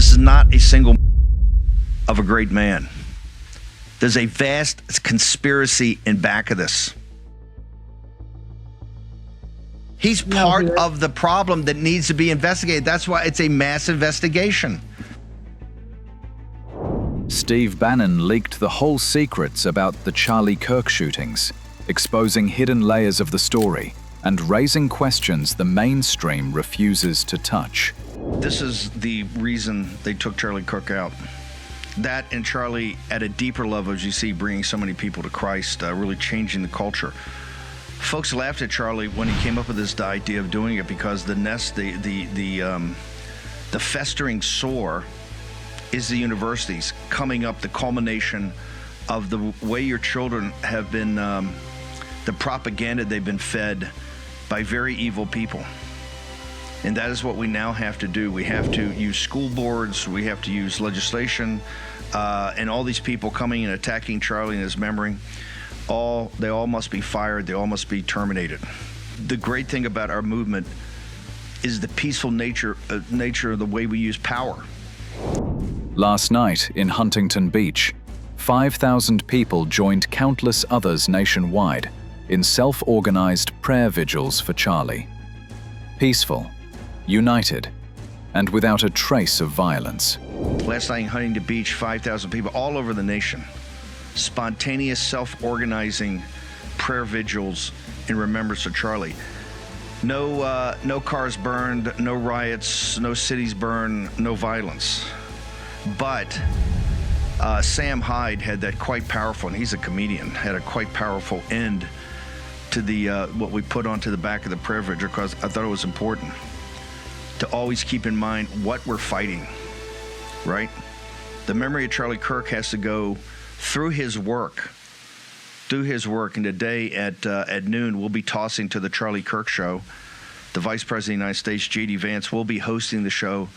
This is not a single of a great man. There's a vast conspiracy in back of this. He's part of the problem that needs to be investigated. That's why it's a mass investigation. Steve Bannon leaked the whole secrets about the Charlie Kirk shootings, exposing hidden layers of the story and raising questions the mainstream refuses to touch. This is the reason they took Charlie Kirk out. That and Charlie at a deeper level, as you see, bringing so many people to Christ, really changing the culture. Folks laughed at Charlie when he came up with this idea of doing it because the festering sore is the universities coming up, the culmination of the way your children have been, the propaganda they've been fed by very evil people. And that is what we now have to do. We have to use school boards, we have to use legislation, and all these people coming and attacking Charlie and his memory, they all must be fired, they all must be terminated. The great thing about our movement is the peaceful nature of the way we use power. Last night in Huntington Beach, 5,000 people joined countless others nationwide in self-organized prayer vigils for Charlie. Peaceful, united, and without a trace of violence. Last night in Huntington Beach, 5,000 people all over the nation. Spontaneous self-organizing prayer vigils in remembrance of Charlie. No cars burned, no riots, no cities burned, no violence. But Sam Hyde had that quite powerful, and he's a comedian, had a quite powerful end to the what we put onto the back of the prayer vigil, because I thought it was important to always keep in mind what we're fighting, right? The memory of Charlie Kirk has to go through his work, and today at noon, we'll be tossing to the Charlie Kirk Show. The Vice President of the United States, J.D. Vance, will be hosting the show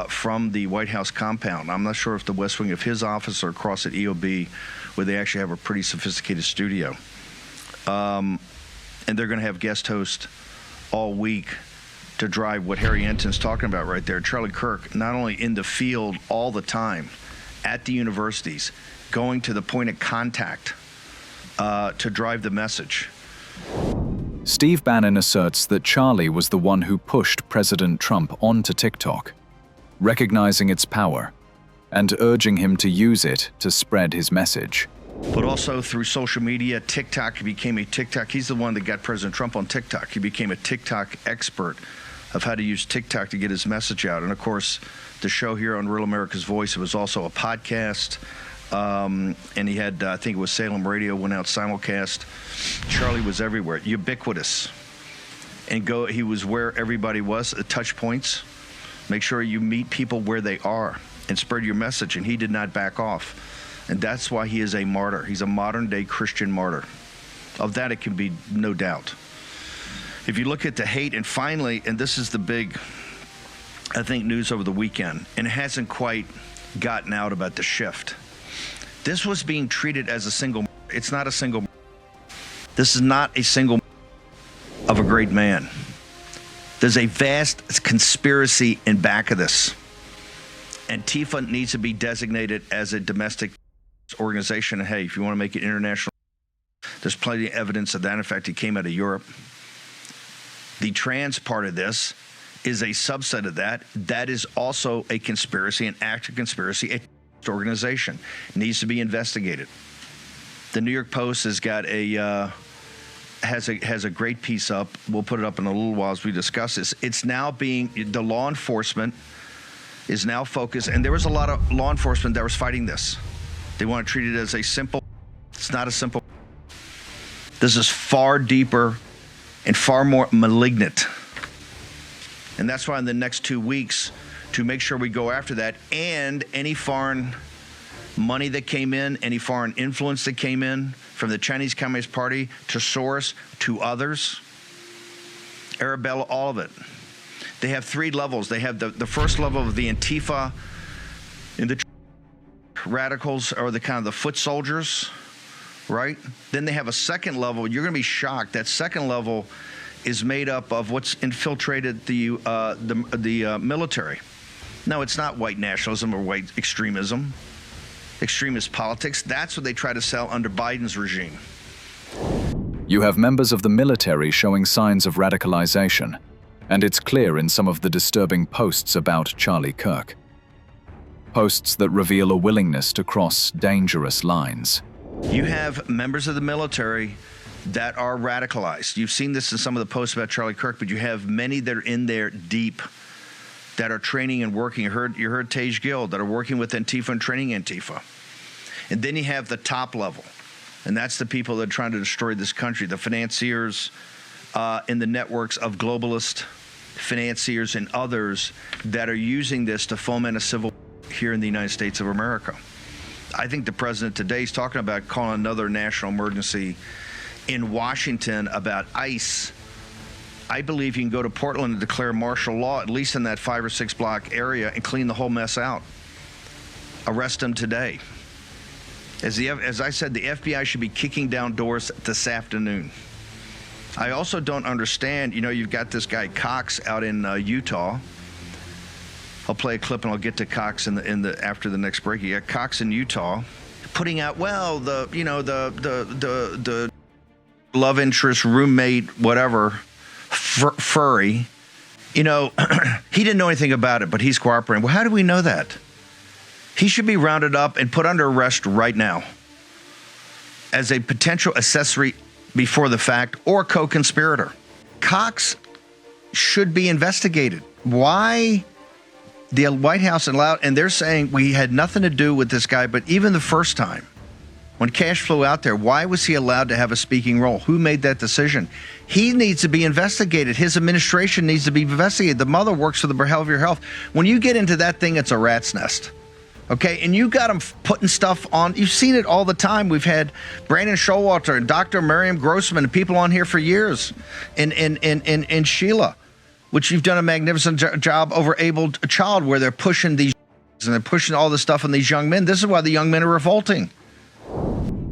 from the White House compound. I'm not sure if the West Wing of his office or across at EOB, where they actually have a pretty sophisticated studio. And they're going to have guest hosts all week to drive what Harry Enton's talking about right there. Charlie Kirk, not only in the field all the time, at the universities, going to the point of contact to drive the message. Steve Bannon asserts that Charlie was the one who pushed President Trump onto TikTok, recognizing its power and urging him to use it to spread his message. But also through social media, TikTok, he became a TikTok. He's the one that got President Trump on TikTok. He became a TikTok expert of how to use TikTok to get his message out. And of course, the show here on Real America's Voice, it was also a podcast. And he had, I think it was Salem Radio, went out simulcast. Charlie was everywhere, ubiquitous. And he was where everybody was, at touch points. Make sure you meet people where they are and spread your message. And he did not back off. And that's why he is a martyr. He's a modern-day Christian martyr. Of that, it can be no doubt. If you look at the hate, and finally, and this is the big, I think, news over the weekend, and it hasn't quite gotten out about the shift. This was being treated as a single. It's not a single. This is not a single of a great man. There's a vast conspiracy in back of this. Antifa needs to be designated as a domestic organization. And hey, if you want to make it international, there's plenty of evidence of that. In fact, it came out of Europe. The trans part of this is a subset of that. That is also a conspiracy, an active conspiracy, a organization. It needs to be investigated. The New York Post has got has a great piece up. We'll put it up in a little while as we discuss this. It's now the law enforcement is now focused, and there was a lot of law enforcement that was fighting this. They want to treat it as it's not a simple. This is far deeper and far more malignant. And that's why in the next 2 weeks, to make sure we go after that, and any foreign money that came in, any foreign influence that came in from the Chinese Communist Party to Soros, to others, Arabella, all of it. They have 3 levels. They have the first level of the Antifa, and the radicals are the kind of the foot soldiers, right? Then they have a second level. You're going to be shocked. That second level is made up of what's infiltrated the military. No, it's not white nationalism or white extremism, extremist politics. That's what they try to sell under Biden's regime. You have members of the military showing signs of radicalization, and it's clear in some of the disturbing posts about Charlie Kirk. Posts that reveal a willingness to cross dangerous lines. You have members of the military that are radicalized. You've seen this in some of the posts about Charlie Kirk, but you have many that are in there deep, that are training and working. You heard Tage Gill, that are working with Antifa and training Antifa. And then you have the top level, and that's the people that are trying to destroy this country, the financiers in the networks of globalist financiers and others that are using this to foment a civil war here in the United States of America. I think the president today is talking about calling another national emergency in Washington about ICE. I believe you can go to Portland and declare martial law, at least in that 5 or 6 block area, and clean the whole mess out. Arrest them today. As I said, the FBI should be kicking down doors this afternoon. I also don't understand, you've got this guy Cox out in Utah. I'll play a clip and I'll get to Cox after the next break. You got Cox in Utah putting out, the love interest, roommate, whatever, furry. He didn't know anything about it, but he's cooperating. Well, how do we know that? He should be rounded up and put under arrest right now as a potential accessory before the fact or co-conspirator. Cox should be investigated. Why the White House allowed, and they're saying we had nothing to do with this guy, but even the first time when Cash flew out there, why was he allowed to have a speaking role? Who made that decision? He needs to be investigated. His administration needs to be investigated. The mother works for the Behavioral Health. When you get into that thing, it's a rat's nest. Okay, and you got them putting stuff on. You've seen it all the time. We've had Brandon Showalter and Dr. Miriam Grossman and people on here for years, and Sheila, which you've done a magnificent job over Abled Child, where they're pushing these and they're pushing all this stuff on these young men. This is why the young men are revolting.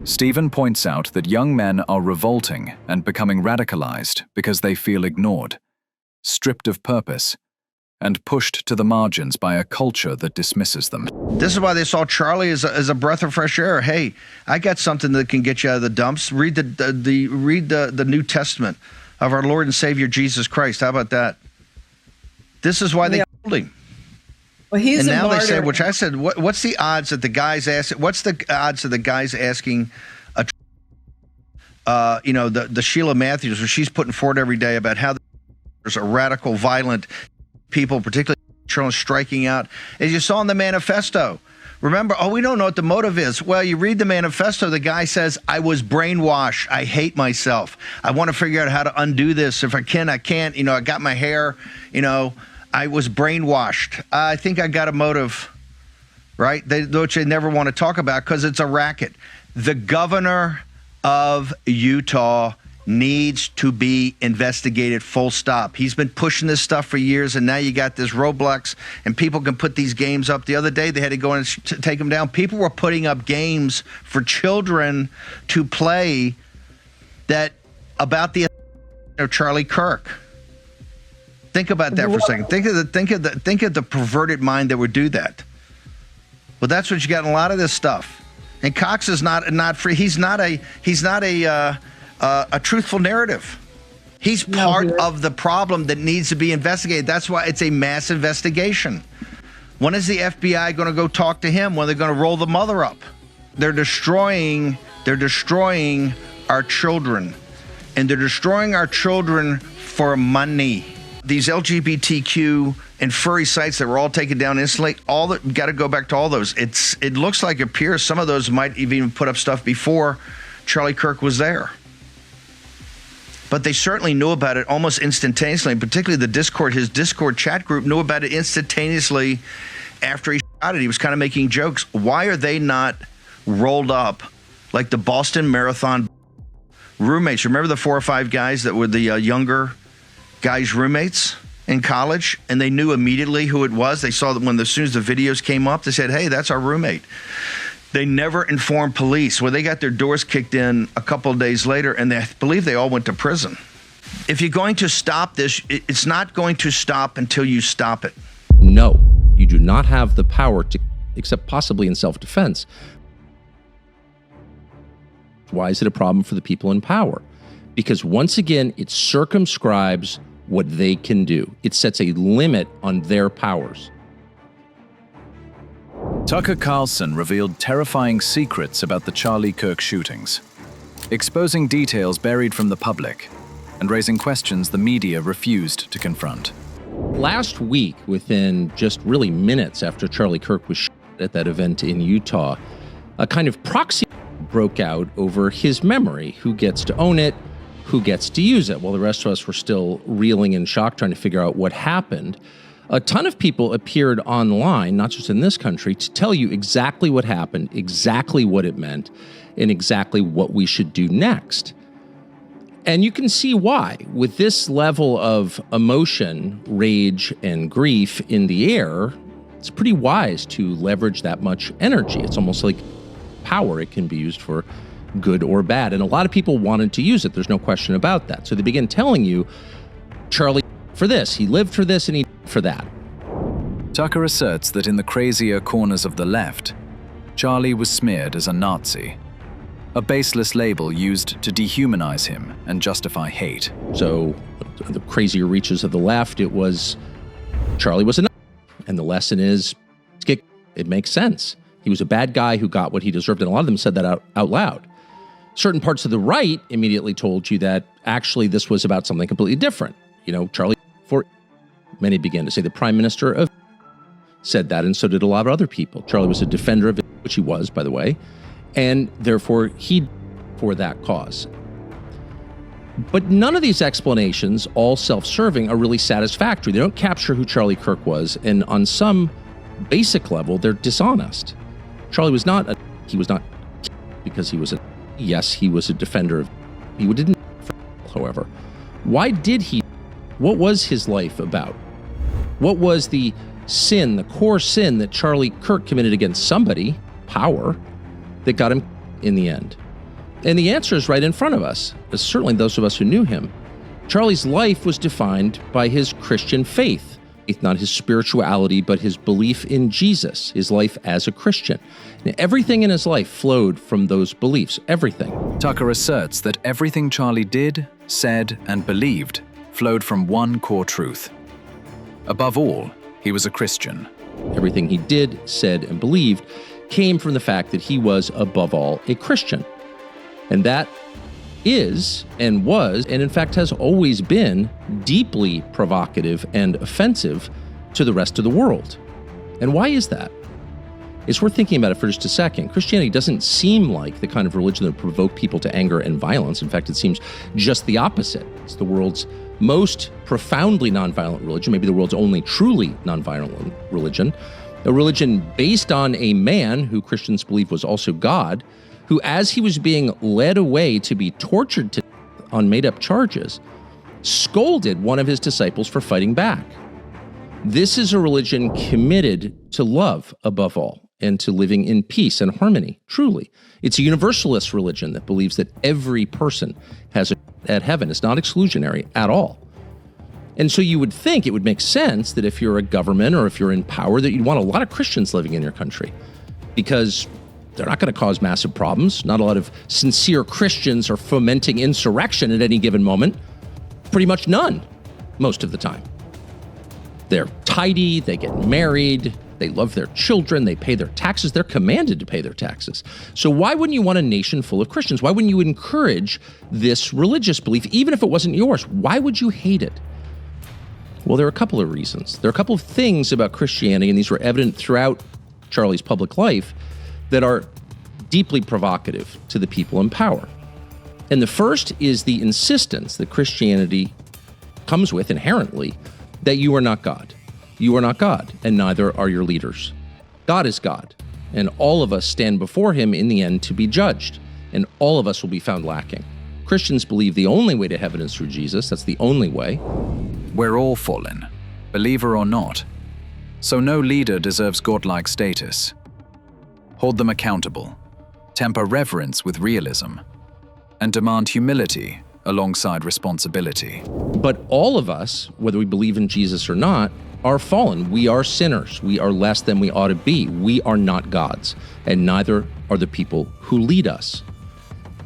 Stephen points out that young men are revolting and becoming radicalized because they feel ignored, stripped of purpose, and pushed to the margins by a culture that dismisses them. This is why they saw Charlie as a breath of fresh air. Hey, I got something that can get you out of the dumps. Read the New Testament of our Lord and Savior Jesus Christ. How about that? This is why they killed him. Well, he's and a now martyr. They said, which I said, what's the odds that the guys ask? What's the odds of the guys asking the Sheila Matthews, where she's putting forward every day about how there's a radical, violent people, particularly children, striking out, as you saw in the manifesto. Remember, we don't know what the motive is. Well, you read the manifesto, the guy says, I was brainwashed. I hate myself. I want to figure out how to undo this. If I can, I can't. I got my hair, I was brainwashed. I think I got a motive, right? Which they never want to talk about because it's a racket. The governor of Utah needs to be investigated, full stop. He's been pushing this stuff for years, and now you got this Roblox, and people can put these games up. The other day, they had to go in and take them down. People were putting up games for children to play that about the of Charlie Kirk. Think about that for a second. Think of the perverted mind that would do that. Well, that's what you got in a lot of this stuff. And Cox is not free. He's not a truthful narrative. He's part of the problem that needs to be investigated. That's why it's a mass investigation. When is the FBI going to go talk to him? When are they going to roll the mother up? They're destroying our children, and they're destroying our children for money. These LGBTQ and furry sites that were all taken down instantly, got to go back to all those. It looks like it appears some of those might even put up stuff before Charlie Kirk was there. But they certainly knew about it almost instantaneously, and particularly his Discord chat group knew about it instantaneously after he shot it. He was kind of making jokes. Why are they not rolled up like the Boston Marathon roommates? Remember the 4 or 5 guys that were the younger guys' roommates in college, and they knew immediately who it was? They saw that as soon as the videos came up, they said, hey, that's our roommate. They never informed police. Well, they got their doors kicked in a couple of days later, and I believe they all went to prison. If you're going to stop this, it's not going to stop until you stop it. No. You do not have the power to, except possibly in self-defense. Why is it a problem for the people in power? Because once again, it circumscribes what they can do. It sets a limit on their powers. Tucker Carlson revealed terrifying secrets about the Charlie Kirk shootings, exposing details buried from the public and raising questions the media refused to confront. Last week, within just really minutes after Charlie Kirk was shot at that event in Utah, a kind of proxy broke out over his memory. Who gets to own it? Who gets to use it? While the rest of us were still reeling in shock, trying to figure out what happened, a ton of people appeared online, not just in this country, to tell you exactly what happened, exactly what it meant, and exactly what we should do next. And you can see why. With this level of emotion, rage, and grief in the air, it's pretty wise to leverage that much energy. It's almost like power. It can be used for good or bad. And a lot of people wanted to use it. There's no question about that. So they begin telling you, Charlie for this, he lived for this, and he for that. Tucker asserts that in the crazier corners of the left, Charlie was smeared as a Nazi, a baseless label used to dehumanize him and justify hate. So the crazier reaches of the left, it was Charlie was a Nazi. And the lesson is, it makes sense. He was a bad guy who got what he deserved, and a lot of them said that out loud. Certain parts of the right immediately told you that actually this was about something completely different. You know, Charlie, for many began to say the prime minister of said that, and so did a lot of other people. Charlie was a defender of it, which he was, by the way, and therefore he for that cause. But none of these explanations, all self-serving, are really satisfactory. They don't capture who Charlie Kirk was, and on some basic level, they're dishonest. Charlie was not he was not because he was a, yes, he was a defender of, he didn't, however. Why did he? What was his life about? What was the sin, the core sin that Charlie Kirk committed against somebody, power, that got him in the end? And the answer is right in front of us, certainly those of us who knew him. Charlie's life was defined by his Christian faith, not his spirituality, but his belief in Jesus, his life as a Christian. And everything in his life flowed from those beliefs, everything. Tucker asserts that everything Charlie did, said, and believed flowed from one core truth. Above all, he was a Christian. Everything he did, said, and believed came from the fact that he was, above all, a Christian. And that is, and was, and in fact has always been deeply provocative and offensive to the rest of the world. And why is that? It's worth thinking about it for just a second. Christianity doesn't seem like the kind of religion that would provoke people to anger and violence. In fact, it seems just the opposite. It's the world's most profoundly nonviolent religion, maybe the world's only truly nonviolent religion, a religion based on a man who Christians believe was also God, who, as he was being led away to be tortured to death on made-up charges, scolded one of his disciples for fighting back. This is a religion committed to love above all and to living in peace and harmony, truly. It's a universalist religion that believes that every person has a at heaven. It's not exclusionary at all. And so you would think it would make sense that if you're a government or if you're in power, that you'd want a lot of Christians living in your country, because they're not going to cause massive problems. Not a lot of sincere Christians are fomenting insurrection at any given moment. Pretty much none, most of the time. They're tidy, they get married, they love their children, they pay their taxes, they're commanded to pay their taxes. So why wouldn't you want a nation full of Christians? Why wouldn't you encourage this religious belief, even if it wasn't yours? Why would you hate it? Well, there are a couple of reasons. There are a couple of things about Christianity, and these were evident throughout Charlie's public life, that are deeply provocative to the people in power. And the first is the insistence that Christianity comes with inherently that you are not God. You are not God, and neither are your leaders. God is God, and all of us stand before him in the end to be judged, and all of us will be found lacking. Christians believe the only way to heaven is through Jesus. That's the only way. We're all fallen, believer or not, so no leader deserves godlike status. Hold them accountable, temper reverence with realism, and demand humility alongside responsibility. But all of us, whether we believe in Jesus or not, are fallen. We are sinners. We are less than we ought to be. We are not gods, and neither are the people who lead us.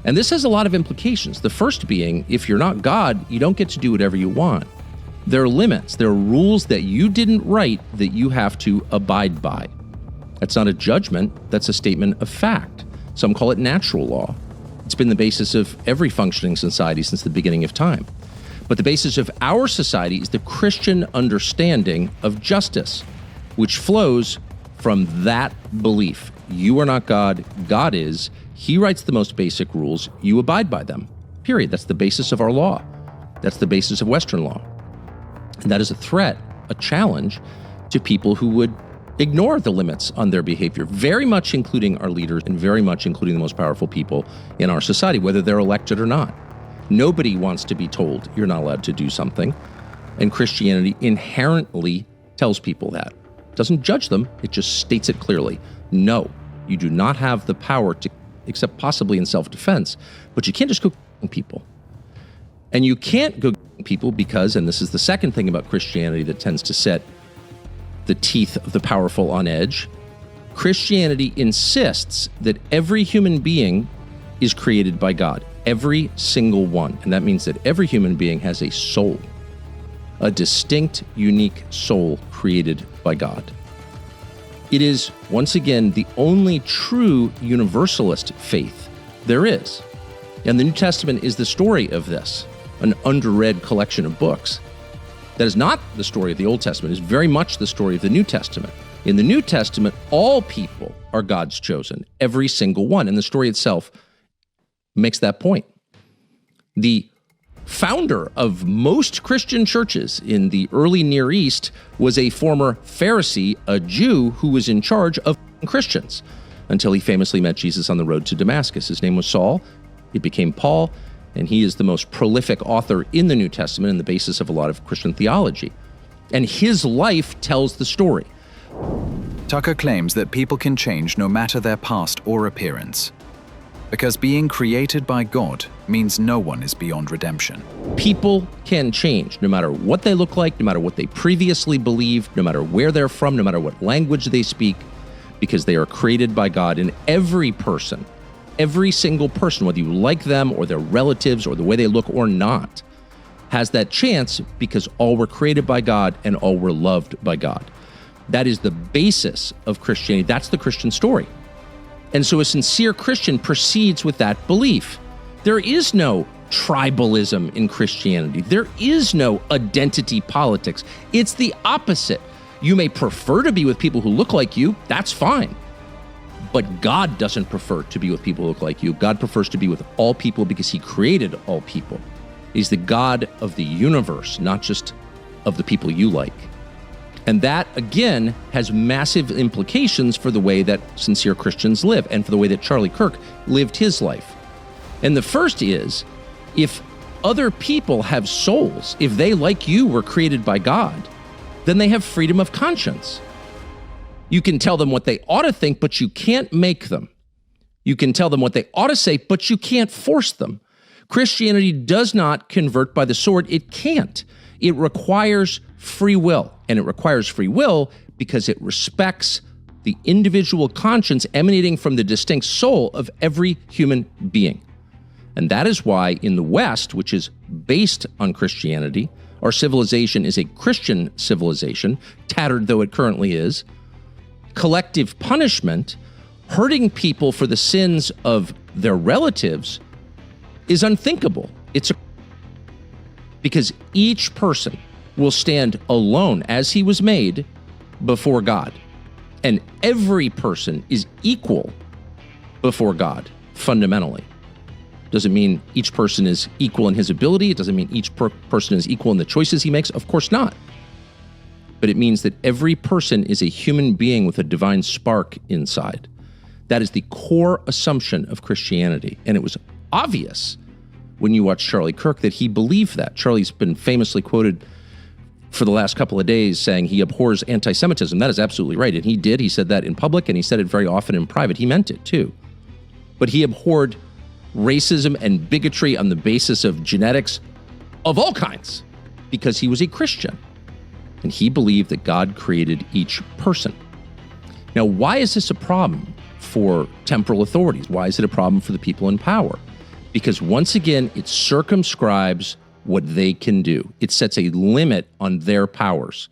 And this has a lot of implications. The first being, if you're not God, you don't get to do whatever you want. There are limits. There are rules that you didn't write that you have to abide by. That's not a judgment. That's a statement of fact. Some call it natural law. It's been the basis of every functioning society since the beginning of time. But the basis of our society is the Christian understanding of justice, which flows from that belief. You are not God. God is. He writes the most basic rules. You abide by them. Period. That's the basis of our law. That's the basis of Western law. And that is a threat, a challenge to people who would ignore the limits on their behavior, very much including our leaders and very much including the most powerful people in our society, whether they're elected or not. Nobody wants to be told you're not allowed to do something. And Christianity inherently tells people that. It doesn't judge them, it just states it clearly. No, you do not have the power to, except possibly in self-defense, but you can't just go people. And you can't go people because, and this is the second thing about Christianity that tends to set the teeth of the powerful on edge, Christianity insists that every human being is created by God. Every single one. And that means that every human being has a soul, a distinct, unique soul created by God. It is, once again, the only true universalist faith there is. And the New Testament is the story of this, an underread collection of books. That is not the story of the Old Testament. It's very much the story of the New Testament. In the New Testament, all people are God's chosen, every single one. And the story itself makes that point. The founder of most Christian churches in the early Near East was a former Pharisee, a Jew who was in charge of Christians, until he famously met Jesus on the road to Damascus. His name was Saul. It became Paul. And he is the most prolific author in the New Testament and the basis of a lot of Christian theology. And his life tells the story. Tucker claims that people can change no matter their past or appearance, because being created by God means no one is beyond redemption. People can change no matter what they look like, no matter what they previously believed, no matter where they're from, no matter what language they speak, because they are created by God. And every person, every single person, whether you like them or their relatives or the way they look or not, has that chance because all were created by God and all were loved by God. That is the basis of Christianity. That's the Christian story. And so a sincere Christian proceeds with that belief. There is no tribalism in Christianity. There is no identity politics. It's the opposite. You may prefer to be with people who look like you. That's fine. But God doesn't prefer to be with people who look like you. God prefers to be with all people because he created all people. He's the God of the universe, not just of the people you like. And that, again, has massive implications for the way that sincere Christians live and for the way that Charlie Kirk lived his life. And the first is, if other people have souls, if they, like you, were created by God, then they have freedom of conscience. You can tell them what they ought to think, but you can't make them. You can tell them what they ought to say, but you can't force them. Christianity does not convert by the sword. It can't. It requires free will. And it requires free will because it respects the individual conscience emanating from the distinct soul of every human being. And that is why in the West, which is based on Christianity, our civilization is a Christian civilization, tattered though it currently is. Collective punishment, hurting people for the sins of their relatives, is unthinkable. Because each person will stand alone as he was made before God. And every person is equal before God, fundamentally. Doesn't mean each person is equal in his ability. It doesn't mean each person is equal in the choices he makes. Of course not. But it means that every person is a human being with a divine spark inside. That is the core assumption of Christianity. And it was obvious when you watch Charlie Kirk that he believed that. Charlie's been famously quoted for the last couple of days saying he abhors anti-Semitism. That is absolutely right. And he did. He said that in public, and he said it very often in private. He meant it too. But he abhorred racism and bigotry on the basis of genetics of all kinds because he was a Christian. and he believed that God created each person. Now, why is this a problem for temporal authorities? Why is it a problem for the people in power? Because once again, it circumscribes what they can do. It sets a limit on their powers.